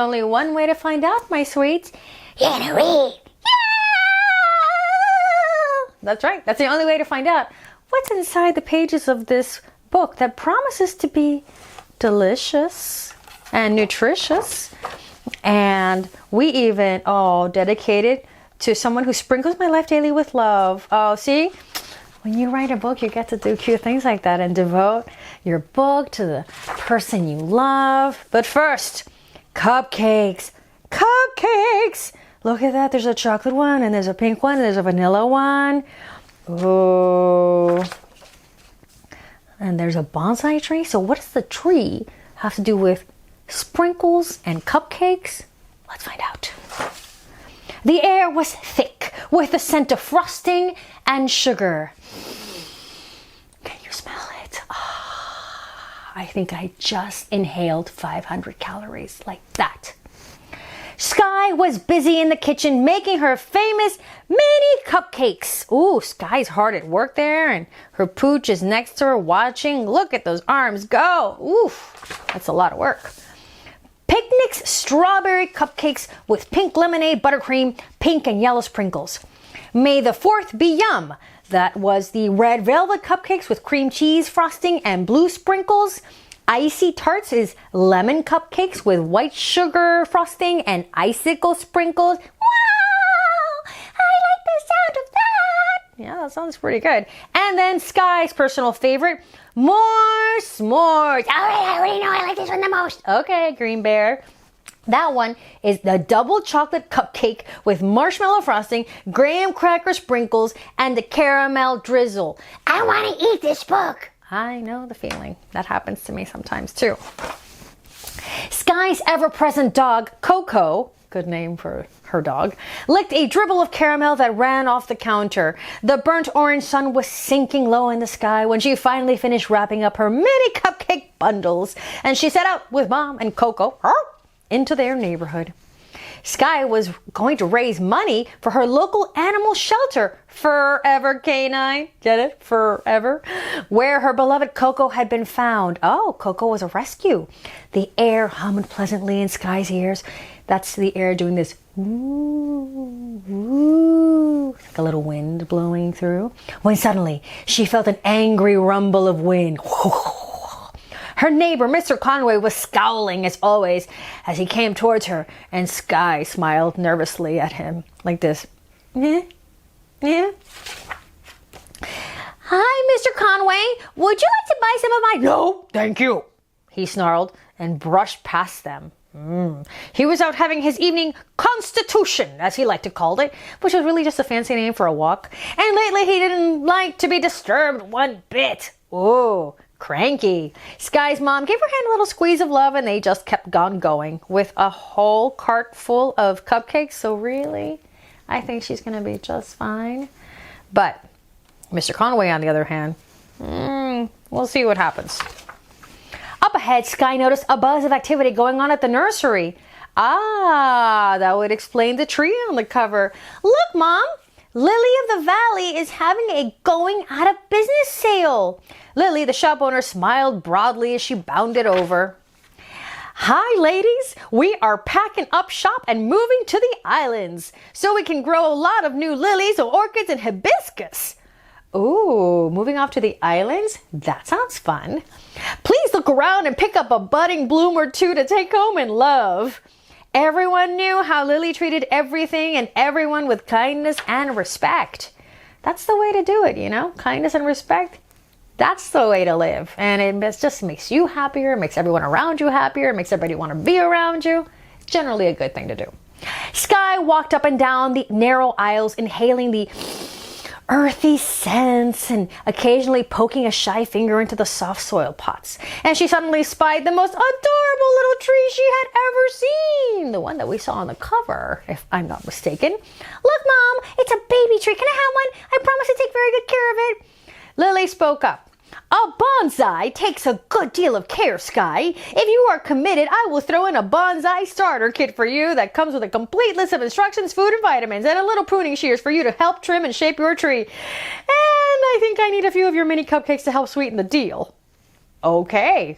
only one way to find out, my sweets. You're gonna read. That's right. That's the only way to find out what's inside the pages of this book that promises to be delicious and nutritious. And we even, dedicated to someone who sprinkles my life daily with love. Oh, see? When you write a book, you get to do cute things like that and devote your book to the person you love. But first, cupcakes. Cupcakes! Look at that. There's a chocolate one, and there's a pink one, and there's a vanilla one. Oh. And there's a bonsai tree. So what does the tree have to do with sprinkles and cupcakes? Let's find out. The air was thick with the scent of frosting and sugar. Can you smell it? I think I just inhaled 500 calories like that. Sky was busy in the kitchen making her famous mini cupcakes. Ooh, Sky's hard at work there, and her pooch is next to her watching. Look at those arms go. Oof, that's a lot of work. Picnic's strawberry cupcakes with pink lemonade buttercream, pink and yellow sprinkles. May the 4th be yum. That was the red velvet cupcakes with cream cheese frosting and blue sprinkles. Icy Tarts is lemon cupcakes with white sugar frosting and icicle sprinkles. Wow! I like the sound of that! Yeah, that sounds pretty good. And then Sky's personal favorite, more s'mores. Alright, I already know I like this one the most. Okay, Green Bear. That one is the double chocolate cupcake with marshmallow frosting, graham cracker sprinkles, and the caramel drizzle. I want to eat this book. I know the feeling. That happens to me sometimes too. Sky's ever-present dog, Coco, good name for her dog, licked a dribble of caramel that ran off the counter. The burnt orange sun was sinking low in the sky when she finally finished wrapping up her mini cupcake bundles, and she set out with Mom and Coco into their neighborhood. Sky was going to raise money for her local animal shelter, Forever Canine. Get it? Forever. Where her beloved Coco had been found. Oh, Coco was a rescue. The air hummed pleasantly in Sky's ears. That's the air doing this woo, woo, like a little wind blowing through. When suddenly she felt an angry rumble of wind. Her neighbor, Mr. Conway, was scowling as always as he came towards her, and Sky smiled nervously at him like this. Yeah? Hi, Mr. Conway. Would you like to buy some of my... No, thank you, he snarled and brushed past them. He was out having his evening constitution, as he liked to call it, which was really just a fancy name for a walk. And lately he didn't like to be disturbed one bit. Ooh. Cranky. Sky's mom gave her hand a little squeeze of love, and they just kept on going with a whole cart full of cupcakes. So really, I think she's going to be just fine. But Mr. Conway, on the other hand, we'll see what happens. Up ahead, Sky noticed a buzz of activity going on at the nursery. Ah, that would explain the tree on the cover. Look, Mom! Lily of the Valley is having a going out of business sale. Lily, the shop owner, smiled broadly as she bounded over. Hi, ladies. We are packing up shop and moving to the islands so we can grow a lot of new lilies, orchids, and hibiscus. Ooh, moving off to the islands? That sounds fun. Please look around and pick up a budding bloom or two to take home and love. Everyone knew how Lily treated everything and everyone with kindness and respect. That's the way to do it, you know? Kindness and respect. That's the way to live. And it just makes you happier, it makes everyone around you happier, it makes everybody want to be around you. It's generally a good thing to do. Sky walked up and down the narrow aisles, inhaling the earthy scents and occasionally poking a shy finger into the soft soil pots. And she suddenly spied the most adorable little tree she had ever seen. The one that we saw on the cover, if I'm not mistaken. Look, Mom, it's a baby tree. Can I have one? I promise to take very good care of it. Lily spoke up. A bonsai takes a good deal of care, Sky. If you are committed, I will throw in a bonsai starter kit for you that comes with a complete list of instructions, food, and vitamins, and a little pruning shears for you to help trim and shape your tree. And I think I need a few of your mini cupcakes to help sweeten the deal. Okay.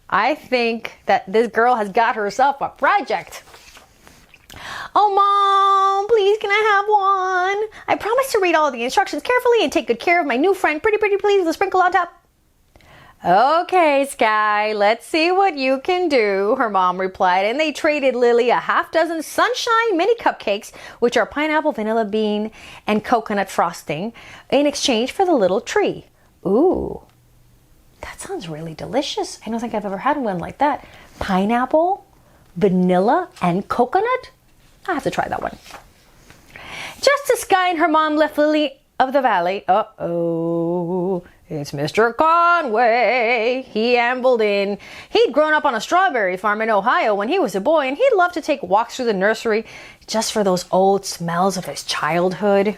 I think that this girl has got herself a project. Oh, Mom, please can I have one? I promise to read all the instructions carefully and take good care of my new friend. Pretty please with a sprinkle on top. Okay, Sky, let's see what you can do, her mom replied, and they traded Lily a half dozen Sunshine mini cupcakes, which are pineapple, vanilla bean, and coconut frosting, in exchange for the little tree. Ooh, that sounds really delicious. I don't think I've ever had one like that. Pineapple, vanilla, and coconut? I have to try that one. Just as Sky and her mom left Lily of the Valley, it's Mr. Conway. He ambled in. He'd grown up on a strawberry farm in Ohio when he was a boy, and he'd love to take walks through the nursery just for those old smells of his childhood.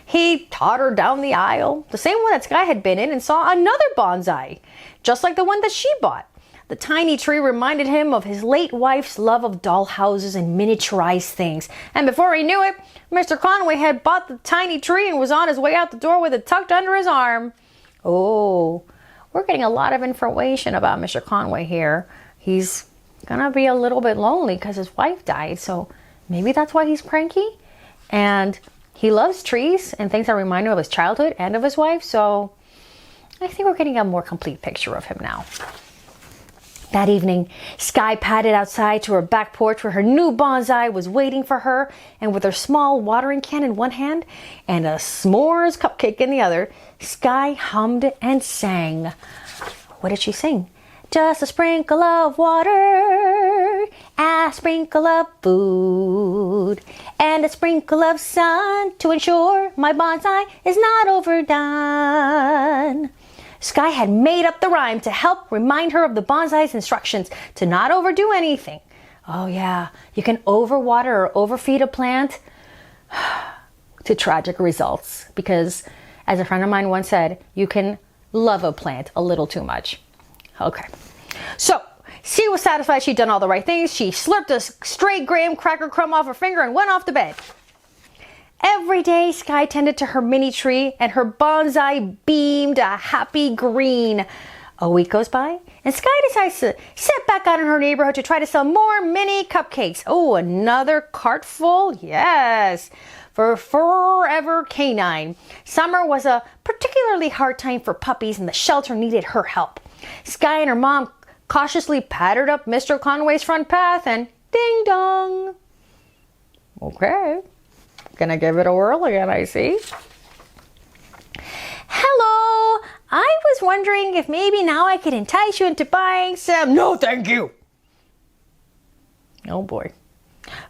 He tottered down the aisle, the same one that Sky had been in, and saw another bonsai, just like the one that she bought. The tiny tree reminded him of his late wife's love of dollhouses and miniaturized things. And before he knew it, Mr. Conway had bought the tiny tree and was on his way out the door with it tucked under his arm. Oh, we're getting a lot of information about Mr. Conway here. He's gonna be a little bit lonely because his wife died, so maybe that's why he's cranky. And he loves trees and things that remind him of his childhood and of his wife, so I think we're getting a more complete picture of him now. That evening, Sky padded outside to her back porch where her new bonsai was waiting for her, and with her small watering can in one hand and a s'mores cupcake in the other, Sky hummed and sang. What did she sing? Just a sprinkle of water, a sprinkle of food, and a sprinkle of sun to ensure my bonsai is not overdone. Sky had made up the rhyme to help remind her of the bonsai's instructions to not overdo anything. Oh yeah, you can overwater or overfeed a plant to tragic results, because as a friend of mine once said, you can love a plant a little too much. Okay, so she was satisfied she'd done all the right things. She slurped a stray graham cracker crumb off her finger and went off to bed. Every day, Sky tended to her mini tree, and her bonsai beamed a happy green. A week goes by, and Sky decides to set back out in her neighborhood to try to sell more mini cupcakes. Oh, another cart full? Yes, for Forever Canine. Summer was a particularly hard time for puppies, and the shelter needed her help. Sky and her mom cautiously pattered up Mr. Conway's front path, and ding dong. Okay. Gonna give it a whirl again, I see. Hello, I was wondering if maybe now I could entice you into buying some... No, thank you. Oh boy.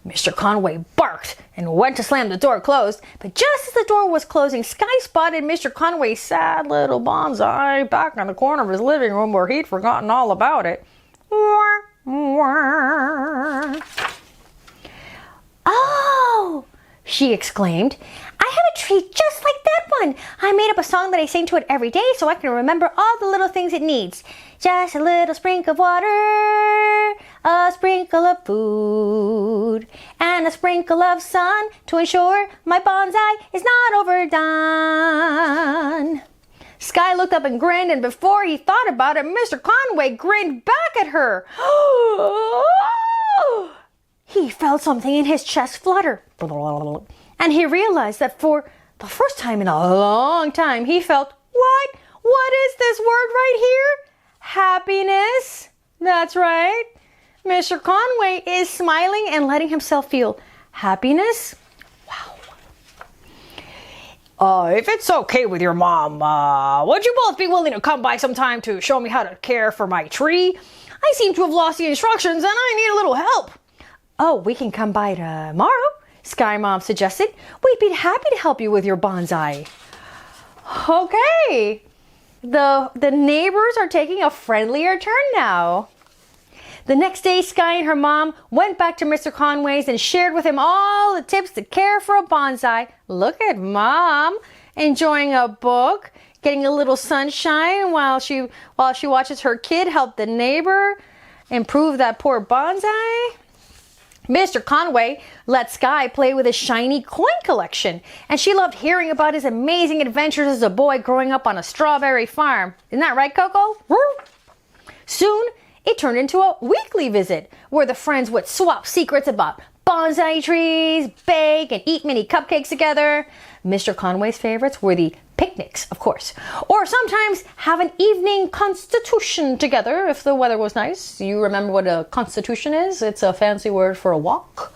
Mr. Conway barked and went to slam the door closed, but just as the door was closing, Sky spotted Mr. Conway's sad little bonsai back in the corner of his living room where he'd forgotten all about it. Oh! She exclaimed. I have a tree just like that one. I made up a song that I sing to it every day so I can remember all the little things it needs. Just a little sprinkle of water, a sprinkle of food, and a sprinkle of sun to ensure my bonsai is not overdone. Sky looked up and grinned, and before he thought about it, Mr. Conway grinned back at her. He felt something in his chest flutter, and he realized that for the first time in a long time, he felt, what? What is this word right here? Happiness. That's right. Mr. Conway is smiling and letting himself feel happiness. Wow. If it's okay with your mom, would you both be willing to come by sometime to show me how to care for my tree? I seem to have lost the instructions and I need a little help. Oh, we can come by tomorrow, Sky Mom suggested. We'd be happy to help you with your bonsai. Okay. The neighbors are taking a friendlier turn now. The next day, Sky and her mom went back to Mr. Conway's and shared with him all the tips to care for a bonsai. Look at Mom enjoying a book, getting a little sunshine while she watches her kid help the neighbor improve that poor bonsai. Mr. Conway let Sky play with his shiny coin collection, and she loved hearing about his amazing adventures as a boy growing up on a strawberry farm. Isn't that right, Coco? Soon, it turned into a weekly visit where the friends would swap secrets about bonsai trees, bake, and eat mini cupcakes together. Mr. Conway's favorites were the picnics, of course, or sometimes have an evening constitution together if the weather was nice. You remember what a constitution is? It's a fancy word for a walk.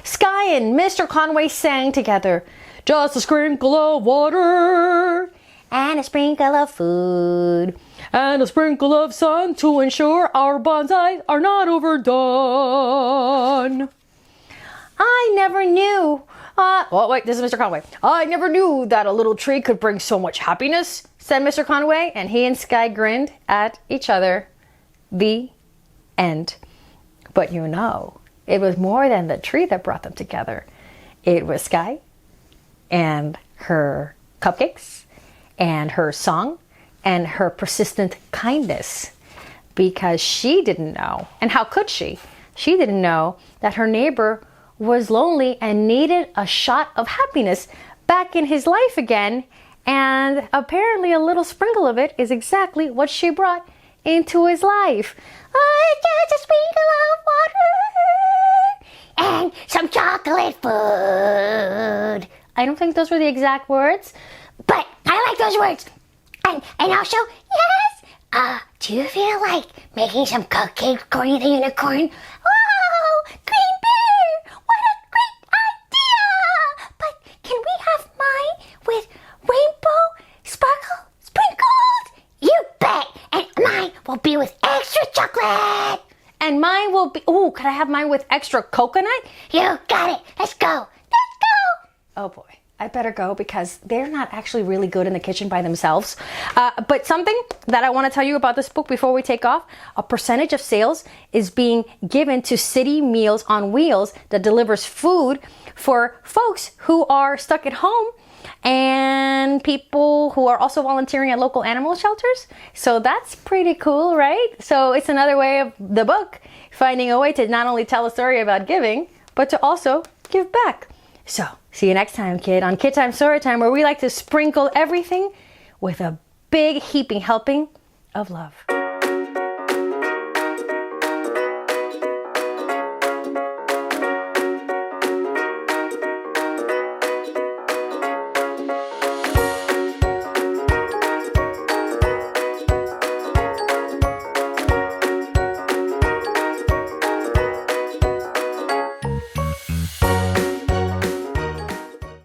Sky and Mr. Conway sang together, just a sprinkle of water and a sprinkle of food and a sprinkle of sun to ensure our bonsai are not overdone. I never knew. Oh, wait, this is Mr. Conway. I never knew that a little tree could bring so much happiness, said Mr. Conway, and he and Sky grinned at each other. The end. But you know, it was more than the tree that brought them together. It was Sky and her cupcakes and her song and her persistent kindness, because she didn't know, and how could she? She didn't know that her neighbor was lonely and needed a shot of happiness back in his life again, and apparently a little sprinkle of it is exactly what she brought into his life. Just a sprinkle of water and some chocolate food. I don't think those were the exact words, but I like those words. And also, yes, do you feel like making some cupcakes, Corny the Unicorn? Oh, Green Bear, what a great idea! But can we have mine with rainbow sparkle sprinkles? You bet! And mine will be with extra chocolate! And mine will be, ooh, could I have mine with extra coconut? You got it! Let's go! Let's go! Oh boy. I better go because they're not actually really good in the kitchen by themselves. But something that I want to tell you about this book before we take off, a percentage of sales is being given to City Meals on Wheels that delivers food for folks who are stuck at home and people who are also volunteering at local animal shelters. So that's pretty cool, right? So it's another way of the book finding a way to not only tell a story about giving, but to also give back. So, see you next time, kid, on KidTime StoryTime, where we like to sprinkle everything with a big heaping helping of love.